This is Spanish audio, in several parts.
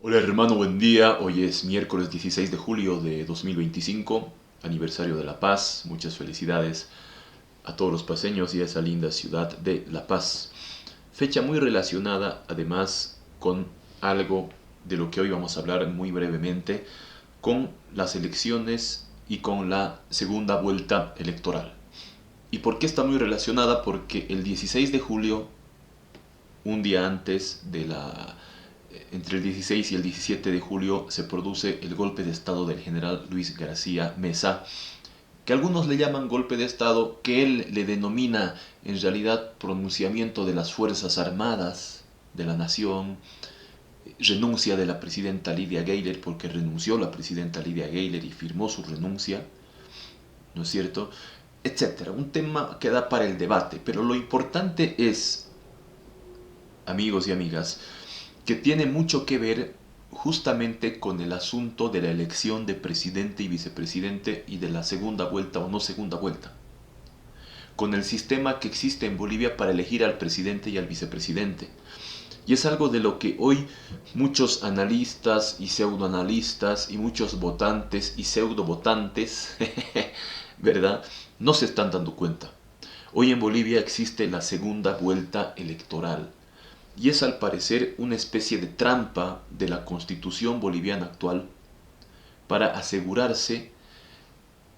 Hola hermano, buen día. Hoy es miércoles 16 de julio de 2025, aniversario de La Paz. Muchas felicidades a todos los paseños y a esa linda ciudad de La Paz. Fecha muy relacionada además con algo de lo que hoy vamos a hablar muy brevemente, con las elecciones y con la segunda vuelta electoral. ¿Y por qué está muy relacionada? Porque el 16 de julio, un día antes de la entre el 16 y el 17 de julio se produce el golpe de estado del general Luis García Meza, que algunos le llaman golpe de estado, que él le denomina en realidad pronunciamiento de las Fuerzas Armadas de la nación, renuncia de la presidenta Lidia Gayler, porque renunció la presidenta Lidia Gayler y firmó su renuncia, ¿no es cierto? Etcétera. Un tema que da para el debate, pero lo importante es, amigos y amigas, que tiene mucho que ver justamente con el asunto de la elección de presidente y vicepresidente y de la segunda vuelta o no segunda vuelta, con el sistema que existe en Bolivia para elegir al presidente y al vicepresidente. Y es algo de lo que hoy muchos analistas y pseudoanalistas y muchos votantes y pseudo votantes, ¿verdad? No se están dando cuenta. Hoy en Bolivia existe la segunda vuelta electoral. Y es al parecer una especie de trampa de la constitución boliviana actual para asegurarse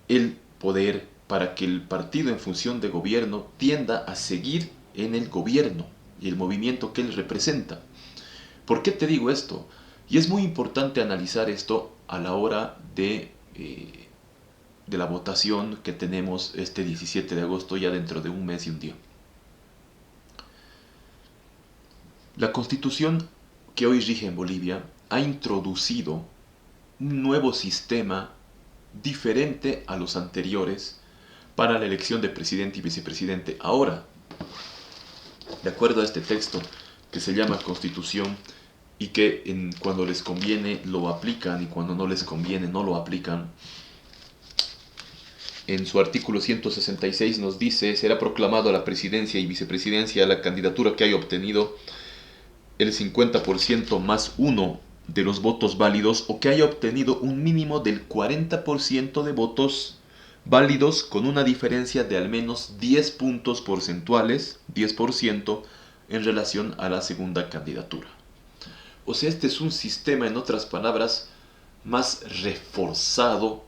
el poder, para que el partido en función de gobierno tienda a seguir en el gobierno y el movimiento que él representa. ¿Por qué te digo esto? Y es muy importante analizar esto a la hora de la votación que tenemos este 17 de agosto, ya dentro de un mes y un día. La constitución que hoy rige en Bolivia ha introducido un nuevo sistema diferente a los anteriores para la elección de presidente y vicepresidente. Ahora, de acuerdo a este texto que se llama Constitución y que cuando les conviene lo aplican y cuando no les conviene no lo aplican, en su artículo 166 nos dice: será proclamado a la presidencia y vicepresidencia la candidatura que haya obtenido el 50% más uno de los votos válidos o que haya obtenido un mínimo del 40% de votos válidos con una diferencia de al menos 10 puntos porcentuales, 10%, en relación a la segunda candidatura. O sea, este es un sistema, en otras palabras, más reforzado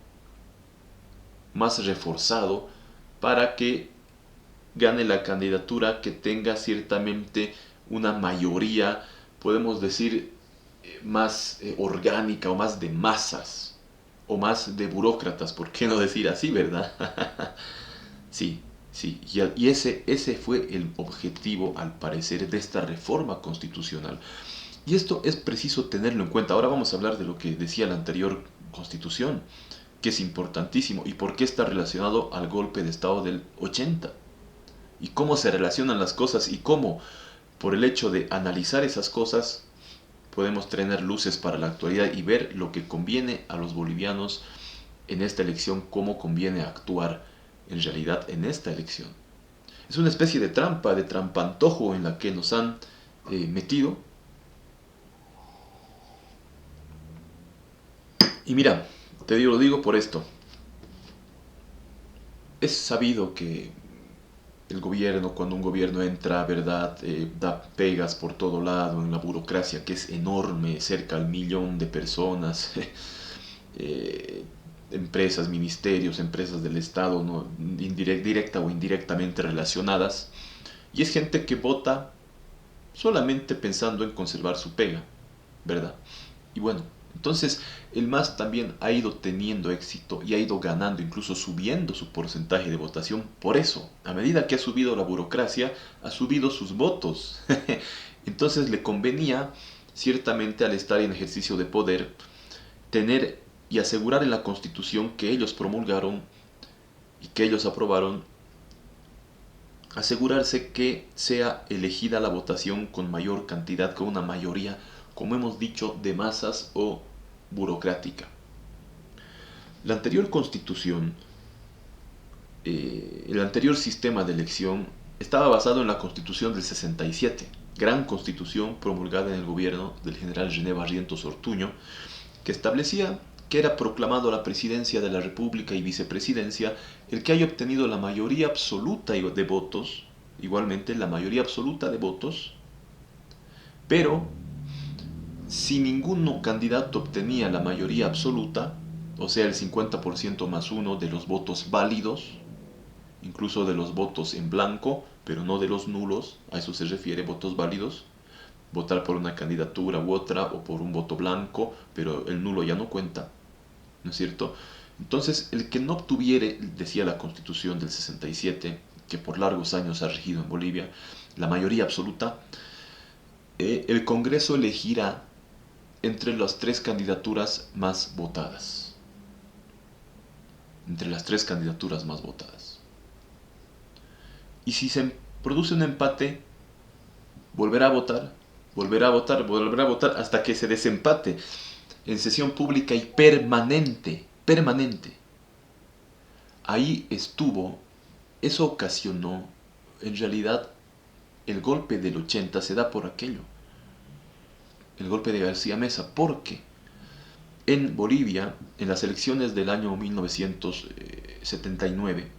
para que gane la candidatura que tenga ciertamente una mayoría, podemos decir, más orgánica o más de masas o más de burócratas, ¿por qué no decir así, verdad? Sí, sí, y ese fue el objetivo, al parecer, de esta reforma constitucional. Y esto es preciso tenerlo en cuenta. Ahora vamos a hablar de lo que decía la anterior constitución, que es importantísimo, y por qué está relacionado al golpe de Estado del 80 y cómo se relacionan las cosas y cómo, por el hecho de analizar esas cosas, podemos tener luces para la actualidad y ver lo que conviene a los bolivianos en esta elección, cómo conviene actuar en realidad en esta elección. Es una especie de trampa, de trampantojo en la que nos han metido. Y mira, lo digo por esto. Es sabido que el gobierno, cuando un gobierno entra, ¿verdad? Da pegas por todo lado en la burocracia, que es enorme, cerca al millón de personas, eh, empresas, ministerios, empresas del Estado, ¿no? Directa o indirectamente relacionadas, y es gente que vota solamente pensando en conservar su pega, ¿verdad? Y bueno, entonces el MAS también ha ido teniendo éxito y ha ido ganando, incluso subiendo su porcentaje de votación. Por eso, a medida que ha subido la burocracia, ha subido sus votos. Entonces le convenía, ciertamente al estar en ejercicio de poder, tener y asegurar en la Constitución que ellos promulgaron y que ellos aprobaron, asegurarse que sea elegida la votación con mayor cantidad, con una mayoría, como hemos dicho, de masas o burocrática. La anterior constitución, el anterior sistema de elección estaba basado en la constitución del 67. gran constitución promulgada en el gobierno del general René Barrientos Ortuño, que establecía que era proclamado la presidencia de la República y vicepresidencia el que haya obtenido la mayoría absoluta de votos, igualmente la mayoría absoluta de votos, pero si ninguno candidato obtenía la mayoría absoluta, o sea el 50% más uno de los votos válidos, incluso de los votos en blanco, pero no de los nulos, a eso se refiere, votos válidos, votar por una candidatura u otra o por un voto blanco, pero el nulo ya no cuenta, ¿no es cierto? Entonces, el que no obtuviere, decía la Constitución del 67, que por largos años ha regido en Bolivia, la mayoría absoluta, el Congreso elegirá entre las tres candidaturas más votadas. Entre las tres candidaturas más votadas. Y si se produce un empate, volverá a votar, volverá a votar, volverá a votar hasta que se desempate en sesión pública y permanente, permanente. Ahí estuvo, eso ocasionó, en realidad, el golpe del 80 se da por aquello. El golpe de García Mesa, porque en Bolivia, en las elecciones del año 1979,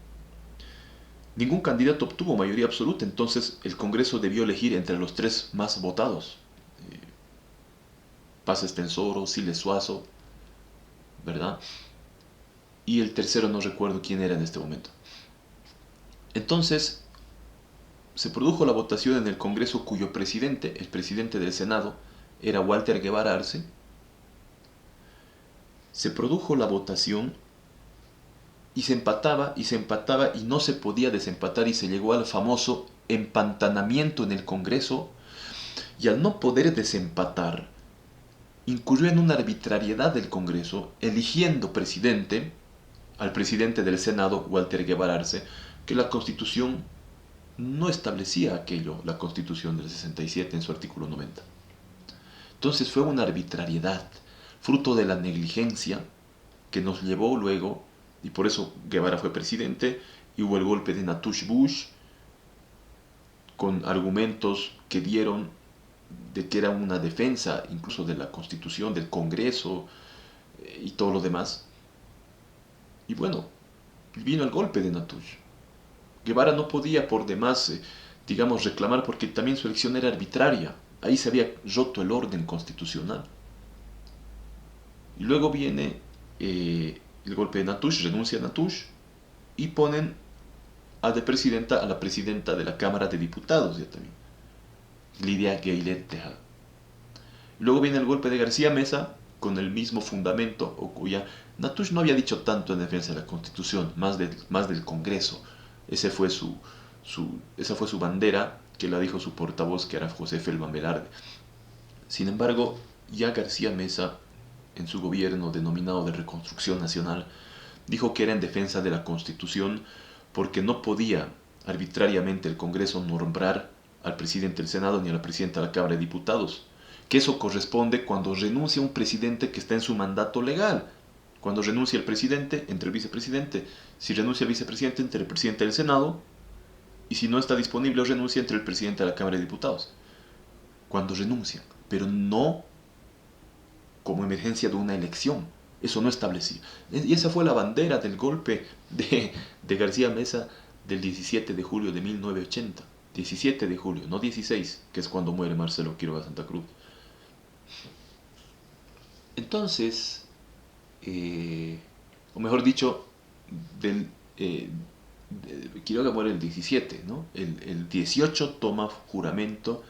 ningún candidato obtuvo mayoría absoluta, entonces el Congreso debió elegir entre los tres más votados. Paz Estensoro, Siles Suazo, ¿verdad? Y el tercero no recuerdo quién era en este momento. Entonces, se produjo la votación en el Congreso cuyo presidente, el presidente del Senado, era Walter Guevara Arce. Se produjo la votación y se empataba y no se podía desempatar y se llegó al famoso empantanamiento en el Congreso y al no poder desempatar incurrió en una arbitrariedad del Congreso eligiendo presidente al presidente del Senado, Walter Guevara Arce, que la Constitución no establecía aquello, la Constitución del 67 en su artículo 90. Entonces fue una arbitrariedad, fruto de la negligencia que nos llevó luego, y por eso Guevara fue presidente, y hubo el golpe de Natush Bush, con argumentos que dieron de que era una defensa incluso de la Constitución, del Congreso y todo lo demás. Y bueno, vino el golpe de Natush. Guevara no podía por demás, digamos, reclamar porque también su elección era arbitraria. Ahí se había roto el orden constitucional. Y luego viene el golpe de Natush, renuncia a Natush y ponen a la presidenta de la Cámara de Diputados ya también, Lidia Gaylet Tejada. Luego viene el golpe de García Mesa con el mismo fundamento, o cuya Natush no había dicho tanto en defensa de la Constitución, más del Congreso. Esa fue su bandera, que la dijo su portavoz, que era José Felman Velarde. Sin embargo, ya García Mesa, en su gobierno denominado de Reconstrucción Nacional, dijo que era en defensa de la Constitución porque no podía arbitrariamente el Congreso nombrar al presidente del Senado ni a la presidenta de la Cámara de Diputados, que eso corresponde cuando renuncia un presidente que está en su mandato legal. Cuando renuncia el presidente, entre el vicepresidente. Si renuncia el vicepresidente, entre el presidente del Senado. Y si no está disponible o renuncia, entre el presidente de la Cámara de Diputados. Cuando renuncia, pero no como emergencia de una elección. Eso no establecía. Y esa fue la bandera del golpe de García Mesa del 17 de julio de 1980. 17 de julio, no 16, que es cuando muere Marcelo Quiroga Santa Cruz. Entonces, o mejor dicho, Quiroga muere el 17, ¿no? El 18 toma juramento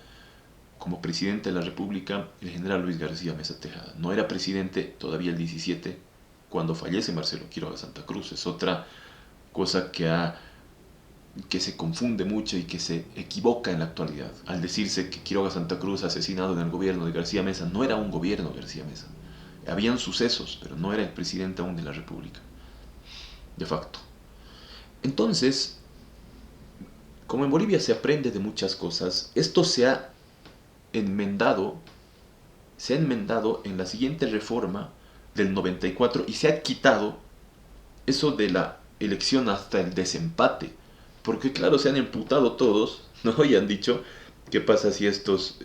como presidente de la República el general Luis García Mesa Tejada. No era presidente todavía el 17 cuando fallece Marcelo Quiroga Santa Cruz. Es otra cosa que se confunde mucho y que se equivoca en la actualidad. Al decirse que Quiroga Santa Cruz asesinado en el gobierno de García Mesa, no era un gobierno de García Mesa. Habían sucesos, pero no era el presidente aún de la República, de facto. Entonces, como en Bolivia se aprende de muchas cosas, esto se ha enmendado en la siguiente reforma del 94 y se ha quitado eso de la elección hasta el desempate, porque claro, se han imputado todos, ¿no? Y han dicho ¿Qué pasa si estos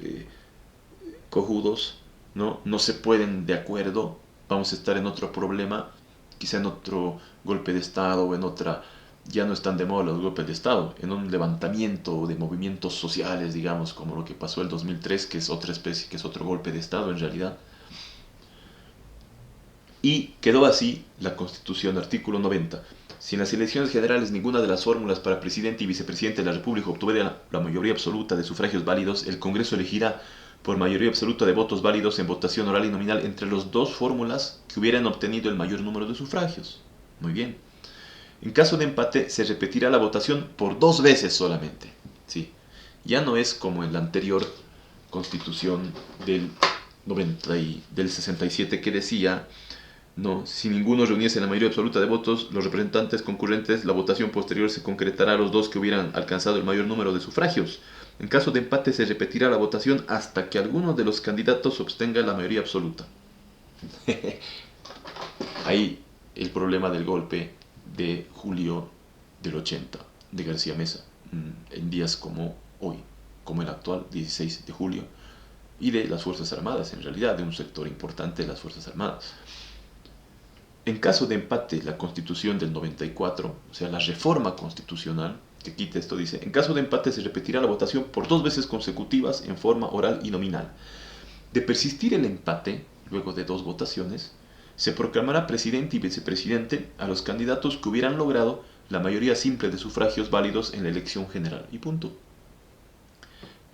cojudos no se pueden de acuerdo? Vamos a estar en otro problema, quizá en otro golpe de Estado o en otra, ya no están de moda los golpes de Estado, en un levantamiento de movimientos sociales, digamos, como lo que pasó el 2003, que es otra especie, que es otro golpe de Estado en realidad. Y quedó así la Constitución, artículo 90. Si en las elecciones generales ninguna de las fórmulas para presidente y vicepresidente de la República obtuviera la mayoría absoluta de sufragios válidos, el Congreso elegirá por mayoría absoluta de votos válidos en votación oral y nominal entre las dos fórmulas que hubieran obtenido el mayor número de sufragios. Muy bien. En caso de empate, se repetirá la votación por 2 veces solamente. Sí. Ya no es como en la anterior Constitución del 90 del 67 que decía: no, si ninguno reuniese la mayoría absoluta de votos, los representantes concurrentes, la votación posterior se concretará a los dos que hubieran alcanzado el mayor número de sufragios. En caso de empate se repetirá la votación hasta que alguno de los candidatos obtenga la mayoría absoluta. Ahí el problema del golpe de julio del 80 de García Meza, en días como hoy, como el actual 16 de julio, y de las Fuerzas Armadas, en realidad, de un sector importante de las Fuerzas Armadas. En caso de empate, la Constitución del 94, o sea, la reforma constitucional que quita esto, dice: en caso de empate se repetirá la votación por 2 veces consecutivas en forma oral y nominal. De persistir el empate, luego de 2 votaciones, se proclamará presidente y vicepresidente a los candidatos que hubieran logrado la mayoría simple de sufragios válidos en la elección general. Y punto.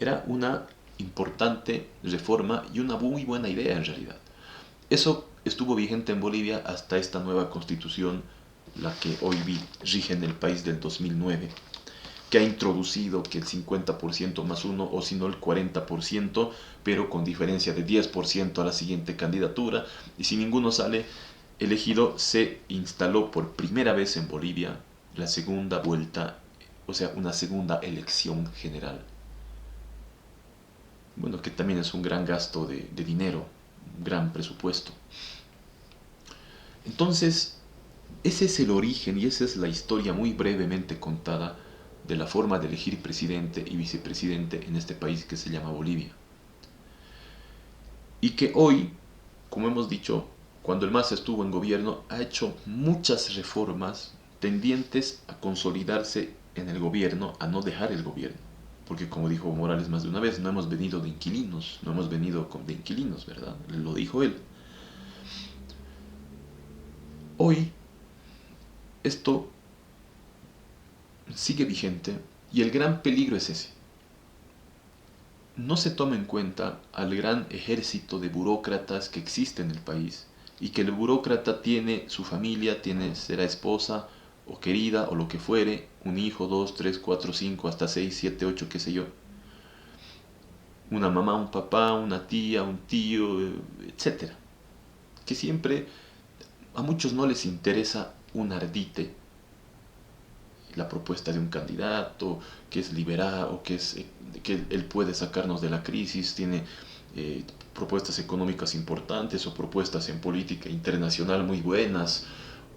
Era una importante reforma y una muy buena idea en realidad. Eso estuvo vigente en Bolivia hasta esta nueva constitución, la que hoy rige en el país del 2009, que ha introducido que el 50% más uno, o si no el 40%, pero con diferencia de 10% a la siguiente candidatura, y si ninguno sale elegido, se instaló por primera vez en Bolivia la segunda vuelta, o sea, una segunda elección general. Bueno, que también es un gran gasto de dinero, un gran presupuesto. Entonces, ese es el origen y esa es la historia muy brevemente contada de la forma de elegir presidente y vicepresidente en este país que se llama Bolivia. Y que hoy, como hemos dicho, cuando el MAS estuvo en gobierno, ha hecho muchas reformas tendientes a consolidarse en el gobierno, a no dejar el gobierno. Porque como dijo Morales más de una vez, no hemos venido de inquilinos, no hemos venido de inquilinos, ¿verdad? Lo dijo él. Hoy esto sigue vigente y el gran peligro es ese. No se toma en cuenta al gran ejército de burócratas que existe en el país y que el burócrata tiene su familia, será esposa o querida o lo que fuere, un hijo, 2, 3, 4, 5, hasta 6, 7, 8, qué sé yo. Una mamá, un papá, una tía, un tío, etc. Que siempre a muchos no les interesa un ardite la propuesta de un candidato que es liberal o que él puede sacarnos de la crisis, tiene propuestas económicas importantes o propuestas en política internacional muy buenas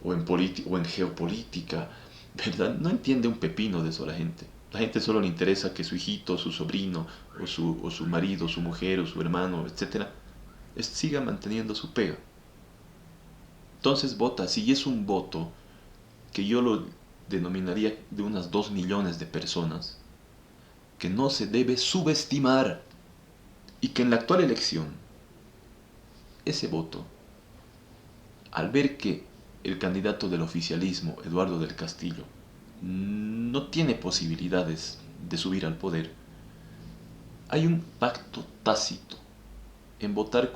o en geopolítica, ¿verdad? No entiende un pepino de eso la gente. La gente solo le interesa que su hijito, su sobrino, o su marido, su mujer, o su hermano, etcétera, siga manteniendo su pega. Entonces vota, si es un voto que yo lo denominaría de unas 2 millones de personas, que no se debe subestimar y que en la actual elección, ese voto, al ver que el candidato del oficialismo, Eduardo del Castillo, no tiene posibilidades de subir al poder, hay un pacto tácito en votar,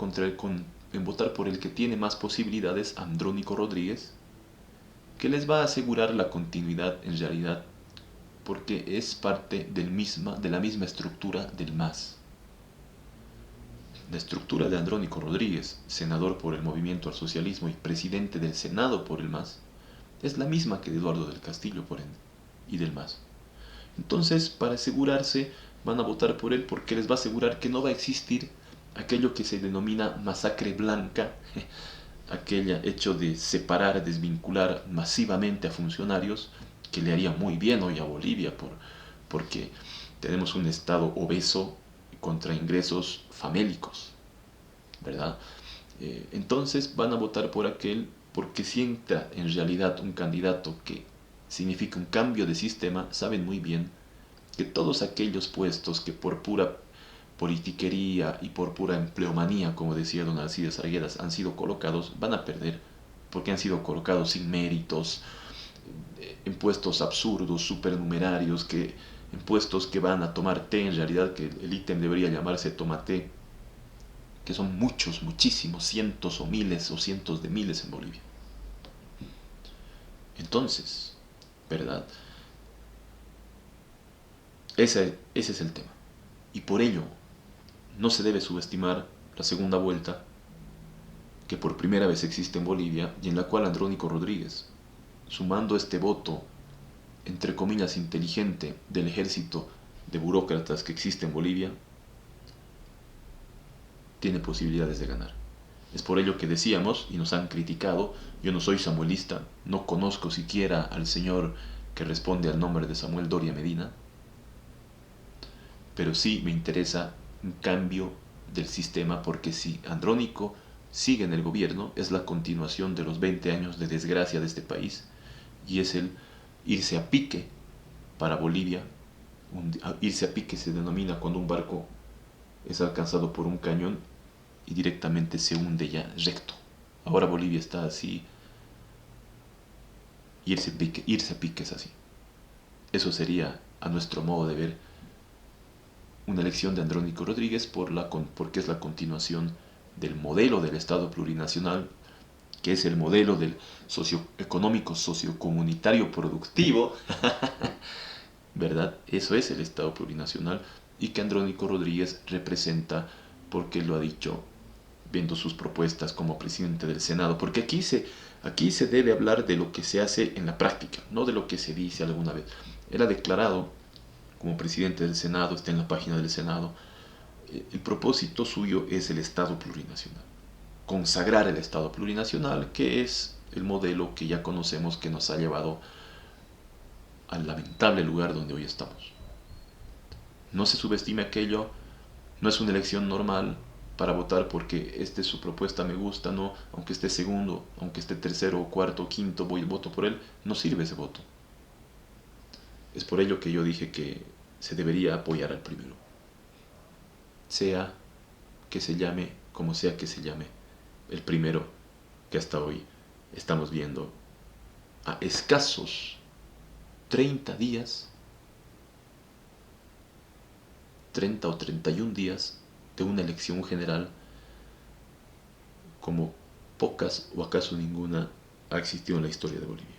en votar por el que tiene más posibilidades, Andrónico Rodríguez, que les va a asegurar la continuidad en realidad, porque es parte de la misma estructura del MAS. La estructura de Andrónico Rodríguez, senador por el Movimiento al Socialismo y presidente del Senado por el MAS, es la misma que de Eduardo del Castillo, por ende, y del MAS. Entonces, para asegurarse, van a votar por él porque les va a asegurar que no va a existir aquello que se denomina masacre blanca, aquel hecho de separar, desvincular masivamente a funcionarios, que le haría muy bien hoy a Bolivia, porque tenemos un Estado obeso contra ingresos famélicos, ¿verdad? Entonces van a votar por aquel, porque si entra en realidad un candidato que significa un cambio de sistema, saben muy bien que todos aquellos puestos que por pura politiquería y por pura empleomanía, como decía don Alcides Arguedas, han sido colocados, van a perder, porque han sido colocados sin méritos, en puestos absurdos, supernumerarios, en puestos que van a tomar té, en realidad que el ítem debería llamarse toma té, que son muchos, muchísimos, cientos o miles o cientos de miles en Bolivia. Entonces, ¿verdad? Ese es el tema. Y por ello, no se debe subestimar la segunda vuelta que por primera vez existe en Bolivia y en la cual Andrónico Rodríguez, sumando este voto, entre comillas, inteligente del ejército de burócratas que existe en Bolivia, tiene posibilidades de ganar. Es por ello que decíamos, y nos han criticado, yo no soy samuelista, no conozco siquiera al señor que responde al nombre de Samuel Doria Medina, pero sí me interesa un cambio del sistema, porque si Andrónico sigue en el gobierno, es la continuación de los 20 años de desgracia de este país, y es el irse a pique para Bolivia. Irse a pique se denomina cuando un barco es alcanzado por un cañón y directamente se hunde ya recto. Ahora Bolivia está así, irse a pique es así. Eso sería, a nuestro modo de ver, una elección de Andrónico Rodríguez porque es la continuación del modelo del Estado plurinacional, que es el modelo del socioeconómico, sociocomunitario productivo, ¿verdad? Eso es el Estado plurinacional, y que Andrónico Rodríguez representa, porque lo ha dicho, viendo sus propuestas como presidente del Senado, porque aquí se debe hablar de lo que se hace en la práctica, no de lo que se dice alguna vez. Él ha declarado como presidente del Senado, está en la página del Senado, el propósito suyo es el Estado plurinacional, consagrar el Estado plurinacional, que es el modelo que ya conocemos que nos ha llevado al lamentable lugar donde hoy estamos. No se subestime aquello, no es una elección normal para votar porque su propuesta me gusta, no, aunque esté segundo, aunque esté tercero o cuarto o quinto, voto por él, no sirve ese voto. Es por ello que yo dije que se debería apoyar al primero, sea que se llame como sea que se llame, el primero que hasta hoy estamos viendo a escasos 30 días, 30 o 31 días de una elección general como pocas o acaso ninguna ha existido en la historia de Bolivia.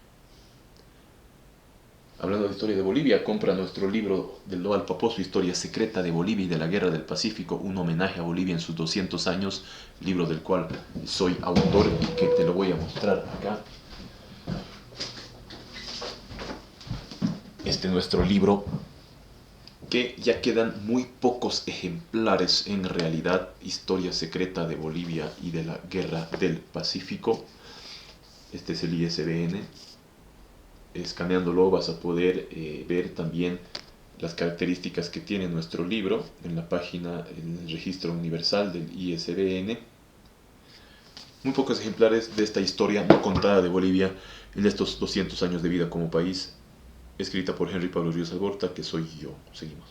Hablando de historia de Bolivia, compra nuestro libro del Loal Paposo, Historia Secreta de Bolivia y de la Guerra del Pacífico, un homenaje a Bolivia en sus 200 años, libro del cual soy autor y que te lo voy a mostrar acá. Nuestro libro, que ya quedan muy pocos ejemplares en realidad, Historia Secreta de Bolivia y de la Guerra del Pacífico. Este es el ISBN. Escaneándolo vas a poder ver también las características que tiene nuestro libro en la página, en el registro universal del ISBN. Muy pocos ejemplares de esta historia no contada de Bolivia en estos 200 años de vida como país, escrita por Henry Pablo Ríos Alborta, que soy yo. Seguimos.